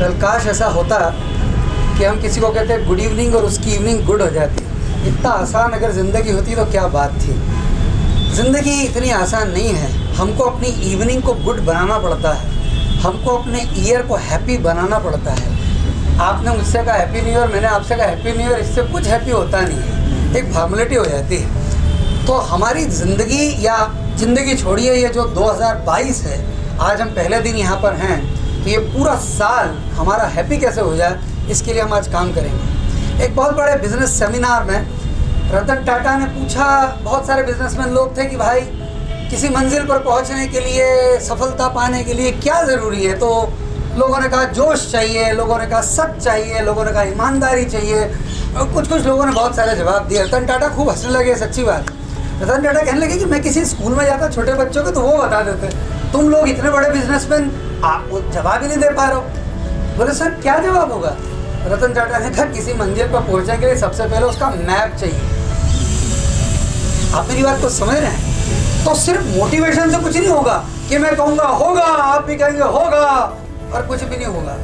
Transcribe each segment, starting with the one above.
Well काश ऐसा होता कि हम किसी को कहते हैं गुड इवनिंग और उसकी इवनिंग गुड हो जाती। इतना आसान अगर ज़िंदगी होती तो क्या बात थी। ज़िंदगी इतनी आसान नहीं है। हमको अपनी इवनिंग को गुड बनाना पड़ता है, हमको अपने ईयर को हैप्पी बनाना पड़ता है। आपने मुझसे कहा हैप्पी न्यू ईयर, मैंने आपसे कहा हैप्पी न्यू ईयर, इससे कुछ हैप्पी होता नहीं है, एक फॉर्मेलिटी हो जाती है। तो हमारी ज़िंदगी या ज़िंदगी छोड़िए, ये जो 2022 है, आज हम पहले दिन यहाँ पर हैं, तो ये पूरा साल हमारा हैप्पी कैसे हो जाए, इसके लिए हम आज काम करेंगे। एक बहुत बड़े बिजनेस सेमिनार में रतन टाटा ने पूछा, बहुत सारे बिजनेसमैन लोग थे कि भाई किसी मंजिल पर पहुंचने के लिए, सफलता पाने के लिए क्या ज़रूरी है। तो लोगों ने कहा जोश चाहिए, लोगों ने कहा सच चाहिए, लोगों ने कहा ईमानदारी चाहिए, और कुछ लोगों ने बहुत सारे जवाब दिए। रतन टाटा खूब हंसने लगे, सच्ची बात। रतन टाटा कहने लगे कि मैं किसी स्कूल में जाता छोटे बच्चों को तो वो बता देते, तुम लोग इतने बड़े बिजनेसमैन आप वो जवाब ही नहीं दे पा रहे हो। बोले सर क्या जवाब होगा। रतन टाटा ने कहा किसी मंजिल पर पहुंचने के लिए सबसे पहले उसका मैप चाहिए। आप मेरी बात को समझ रहे हैं। तो सिर्फ मोटिवेशन से कुछ नहीं होगा कि मैं कहूँगा होगा, आप भी कहेंगे होगा, और कुछ भी नहीं होगा।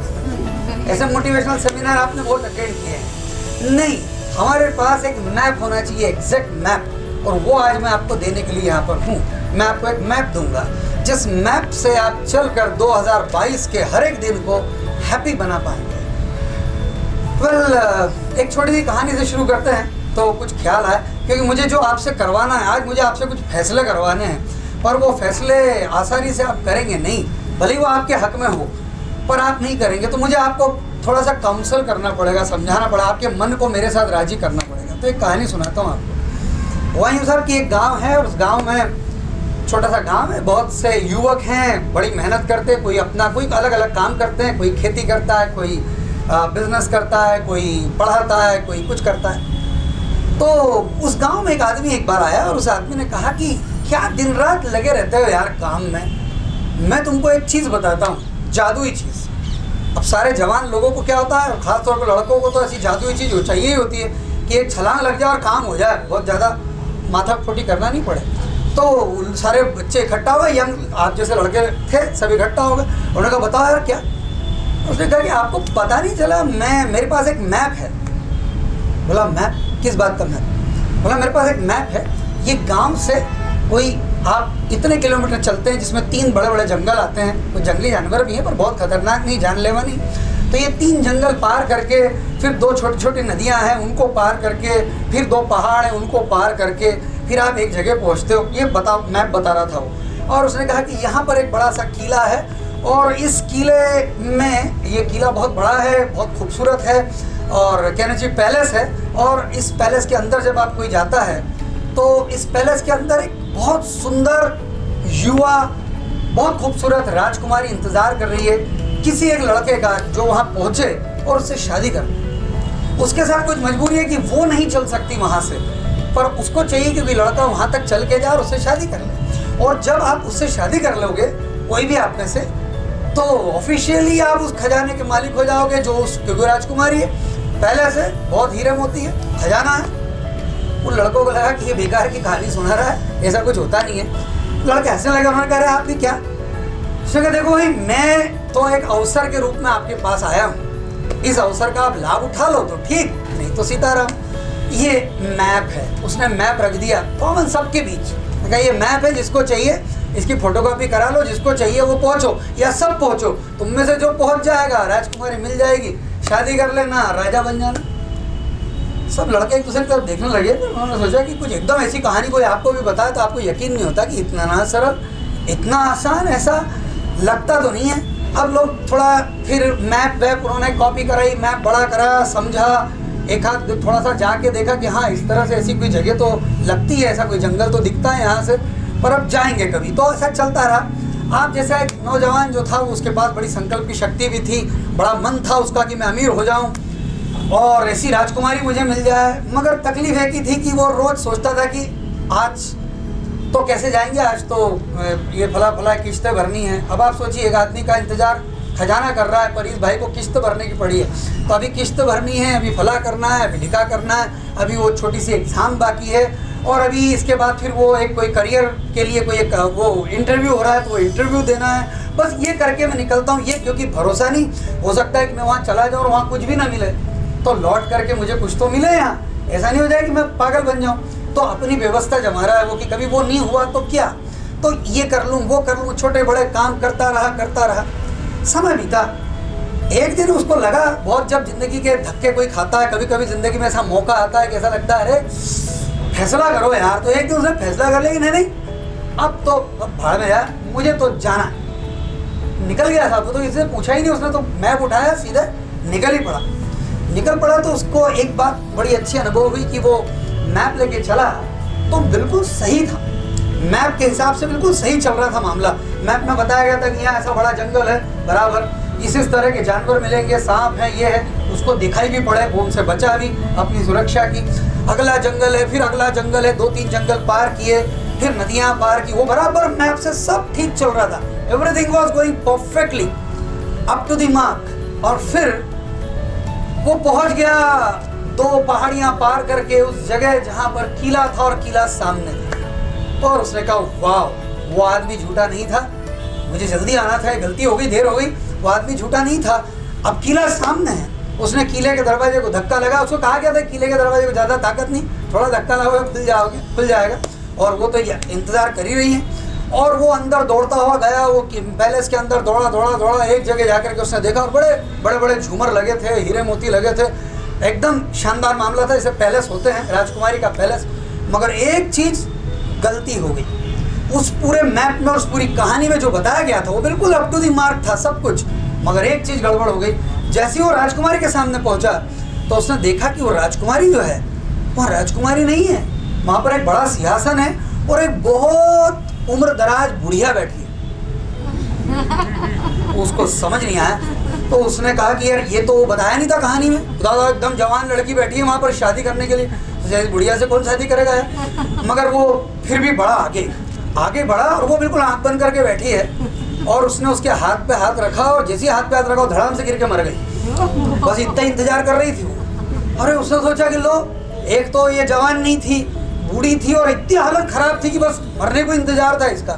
ऐसे मोटिवेशनल सेमिनार आपने बहुत अटेंड किए हैं। नहीं, हमारे पास एक मैप होना चाहिए, एग्जैक्ट मैप, और वो आज मैं आपको देने के लिए यहाँ पर हूँ। मैं आपको एक मैप दूंगा जिस मैप से आप चलकर 2022 के हर एक दिन को हैप्पी बना पाएंगे। एक छोटी सी कहानी से शुरू करते हैं। तो कुछ ख्याल आया, क्योंकि मुझे जो आपसे करवाना है, आज मुझे आपसे कुछ फैसले करवाने हैं, पर वो फैसले आसानी से आप करेंगे नहीं, भले ही वो आपके हक में हो, पर आप नहीं करेंगे तो मुझे आपको थोड़ा सा काउंसल करना पड़ेगा, समझाना पड़ेगा, आपके मन को मेरे साथ राजी करना पड़ेगा। तो एक कहानी सुनाता हूँ आपको। हुआ यूँ सर कि एक गाँव है, और उस गाँव में, छोटा सा गांव है, बहुत से युवक हैं, बड़ी मेहनत करते हैं, कोई अपना कोई अलग अलग काम करते हैं, कोई खेती करता है, कोई बिजनेस करता है, कोई पढ़ाता है, कोई कुछ करता है। तो उस गांव में एक आदमी एक बार आया और उस आदमी ने कहा कि क्या दिन रात लगे रहते हो यार काम में, मैं तुमको एक चीज़ बताता हूँ, जादुई चीज़। अब सारे जवान लोगों को क्या होता है, खासतौर पर लड़कों को तो ऐसी जादुई चीज़ चाहिए ही होती है कि एक छलांग लग जाए और काम हो जाए, बहुत ज़्यादा माथा फोटी करना नहीं पड़े। तो सारे बच्चे इकट्ठा हुए, यंग आप जैसे लड़के थे, सब इकट्ठा हो गए। उन्होंने कहा बताओ यार क्या। उसने कहा कि आपको पता नहीं चला, मेरे पास एक मैप है। बोला मैप, किस बात का मैप। बोला मेरे पास एक मैप है, ये गांव से कोई आप इतने किलोमीटर चलते हैं जिसमें 3 बड़े बड़े जंगल आते हैं, कोई जंगली जानवर भी हैं पर बहुत खतरनाक नहीं, जानलेवा नहीं। तो ये 3 जंगल पार करके, फिर 2 छोटी छोटी नदियाँ हैं उनको पार करके, फिर 2 पहाड़ हैं उनको पार करके, फिर आप एक जगह पहुंचते हो। ये मैप बता रहा था वो। और उसने कहा कि यहाँ पर एक बड़ा सा किला है, और इस किले में, ये किला बहुत बड़ा है, बहुत खूबसूरत है, और कहना चाहिए पैलेस है। और इस पैलेस के अंदर जब आप कोई जाता है तो इस पैलेस के अंदर एक बहुत सुंदर युवा, बहुत खूबसूरत राजकुमारी इंतज़ार कर रही है किसी एक लड़के का जो वहाँ पहुँचे और उससे शादी कर। उसके साथ कुछ मजबूरी है कि वो नहीं चल सकती वहाँ से, पर उसको चाहिए कि कोई लड़का वहाँ तक चल के जाए और उससे शादी कर ले। और जब आप उससे शादी कर लोगे, कोई भी आप में से, तो ऑफिशियली आप उस खजाने के मालिक हो जाओगे, जो क्योंकि राजकुमारी है, पहले से बहुत हीरे मोती है, खजाना है। उन लड़कों को लगा कि ये बेकार की कहानी सुना रहा है, ऐसा कुछ होता नहीं है। लड़के हंसने लगे, उन्होंने कहा रहे आप भी क्या। उसने कहा देखो भाई, मैं तो एक अवसर के रूप में आपके पास आया हूँ, इस अवसर का आप लाभ उठा लो तो ठीक, नहीं तो सीताराम। ये मैप है। उसने मैप रख दिया कॉमन सबके बीच। कहा ये मैप है, जिसको चाहिए इसकी फोटोकॉपी करा लो, जिसको चाहिए वो पहुंचो, या सब पहुंचो, तुम में से जो पहुंच जाएगा राजकुमारी मिल जाएगी, शादी कर लेना, राजा बन जाना। सब लड़के एक दूसरे की तरफ देखने लगे। तो उन्होंने सोचा कि कुछ एकदम ऐसी कहानी कोई आपको भी बताए तो आपको यकीन नहीं होता कि इतना ना सरल, इतना आसान, ऐसा लगता तो नहीं है। अब लोग थोड़ा फिर मैप उन्होंने कॉपी कराई, मैप बड़ा करा, समझा, एक हाथ थोड़ा सा जाके देखा कि हाँ इस तरह से ऐसी कोई जगह तो लगती है, ऐसा कोई जंगल तो दिखता है यहाँ से, पर अब जाएंगे कभी। तो ऐसा चलता रहा। आप जैसा एक नौजवान जो था, वो उसके पास बड़ी संकल्प की शक्ति भी थी, बड़ा मन था उसका कि मैं अमीर हो जाऊँ और ऐसी राजकुमारी मुझे मिल जाए। मगर तकलीफ है की थी कि वो रोज़ सोचता था कि आज तो कैसे जाएंगे, आज तो ये फला किस्तें भरनी है। अब आप सोचिए, एक आदमी का इंतज़ार खजाना कर रहा है, पर इस भाई को किस्त भरने की पड़ी है। तो अभी किस्त भरनी है, अभी फला करना है, अभी लिखा करना है, अभी वो छोटी सी एग्ज़ाम बाकी है, और अभी इसके बाद फिर वो एक कोई करियर के लिए कोई एक वो इंटरव्यू हो रहा है, तो वो इंटरव्यू देना है, बस ये करके मैं निकलता हूँ, ये क्योंकि भरोसा नहीं हो सकता है कि मैं वहाँ चला जाऊँ और वहाँ कुछ भी ना मिले, तो लौट करके मुझे कुछ तो मिले यहाँ, ऐसा नहीं हो जाए कि मैं पागल बन जाऊँ। तो अपनी व्यवस्था जमा रहा है वो कि कभी वो नहीं हुआ तो क्या, तो ये कर लूँ वो कर लूँ, छोटे बड़े काम करता रहा। समय बीता। एक दिन उसको लगा बहुत, जब जिंदगी के धक्के कोई खाता है, कभी कभी जिंदगी में ऐसा मौका आता है कि ऐसा लगता है अरे फैसला करो यार, तो एक दिन उसने फैसला कर लिया कि नहीं अब तो भाड़ में यार, मुझे तो जाना है। निकल गया था तो इससे पूछा ही नहीं उसने, तो मैप उठाया सीधे निकल पड़ा। तो उसको एक बात बड़ी अच्छी अनुभव हुई कि वो मैप लेके चला तो बिल्कुल सही था, मैप के हिसाब से बिल्कुल सही चल रहा था मामला। मैप में बताया गया था कि यहाँ ऐसा बड़ा जंगल है, बराबर इस तरह के जानवर मिलेंगे, सांप है, ये है, उसको दिखाई भी पड़े, वो उनसे बचा भी अपनी सुरक्षा की। अगला जंगल है, फिर अगला जंगल है, 2-3 जंगल पार किए, फिर नदियाँ पार की, वो बराबर मैप से सब ठीक चल रहा था, everything was going perfectly up to the mark. और फिर वो पहुंच गया 2 पहाड़ियां पार करके उस जगह जहां पर किला था और किला सामने था। और उसने कहा वाह, वो आदमी झूठा नहीं था, मुझे जल्दी आना था, गलती हो गई, देर हो गई, वो आदमी झूठा नहीं था, अब किला सामने है। उसने किले के दरवाजे को धक्का लगा, उसको कहा गया था किले के दरवाजे को ज़्यादा ताकत नहीं, थोड़ा धक्का लगाओगे खुल जाएगा। और वो तो इंतज़ार कर ही रही है। और वो अंदर दौड़ता हुआ गया, वो पैलेस के अंदर दौड़ा, एक जगह जाकर के उसने देखा और बड़े बड़े झूमर लगे थे, हीरे मोती लगे थे, एकदम शानदार मामला था, जैसे पैलेस होते हैं, राजकुमारी का पैलेस। मगर एक चीज़ गलती हो गई उस पूरे मैप में, उस पूरी कहानी में जो बताया गया था वो बिल्कुल अप टू द मार्क था सब कुछ, मगर एक चीज़ गड़बड़ हो गई। जैसे ही वो राजकुमारी के सामने पहुंचा तो उसने देखा कि वो राजकुमारी जो है वहाँ राजकुमारी नहीं है, वहाँ पर एक बड़ा सिंहासन है और एक बहुत उम्र दराज बुढ़िया बैठी है। उसको समझ नहीं आया, तो उसने कहा कि यार ये तो बताया नहीं था कहानी में, दादा एकदम जवान लड़की बैठी है वहाँ पर शादी करने के लिए, तो बुढ़िया से कौन शादी करेगा यार। मगर वो फिर भी बड़ा आगे बढ़ा और वो बिल्कुल आँख बंद करके बैठी है और उसने उसके हाथ पे हाथ रखा और जैसे ही हाथ पे हाथ रखा वो धड़ाम से गिर के मर गई। बस इतना इंतजार कर रही थी वो। अरे उसने सोचा कि लो, एक तो ये जवान नहीं थी, बूढ़ी थी और इतनी हालत खराब थी कि बस मरने को इंतजार था इसका,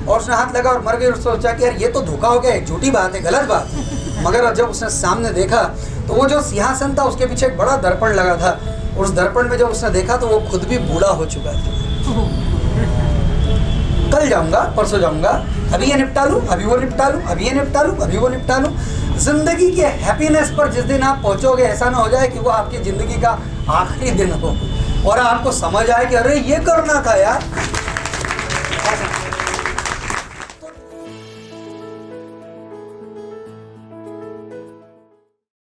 और उसने हाथ लगा और मर गई। और सोचा कि यार ये तो धोखा हो गया, झूठी बात है, गलत बात है। मगर जब उसने सामने देखा तो वो जो सिंहासन था उसके पीछे एक बड़ा दर्पण लगा था, और उस दर्पण में जब उसने देखा तो वो खुद भी बूढ़ा हो चुका था। कल जाऊंगा, परसों जाऊंगा, अभी ये निपटा लूँ, अभी वो निपटा लूँ, अभी ये निपटा लूँ, अभी वो निपटा लूँ। जिंदगी के हैप्पीनेस पर जिस दिन आप पहुंचोगे, ऐसा ना हो जाए कि वो आपकी जिंदगी का आखिरी दिन हो और आपको समझ आए कि अरे ये करना था यार।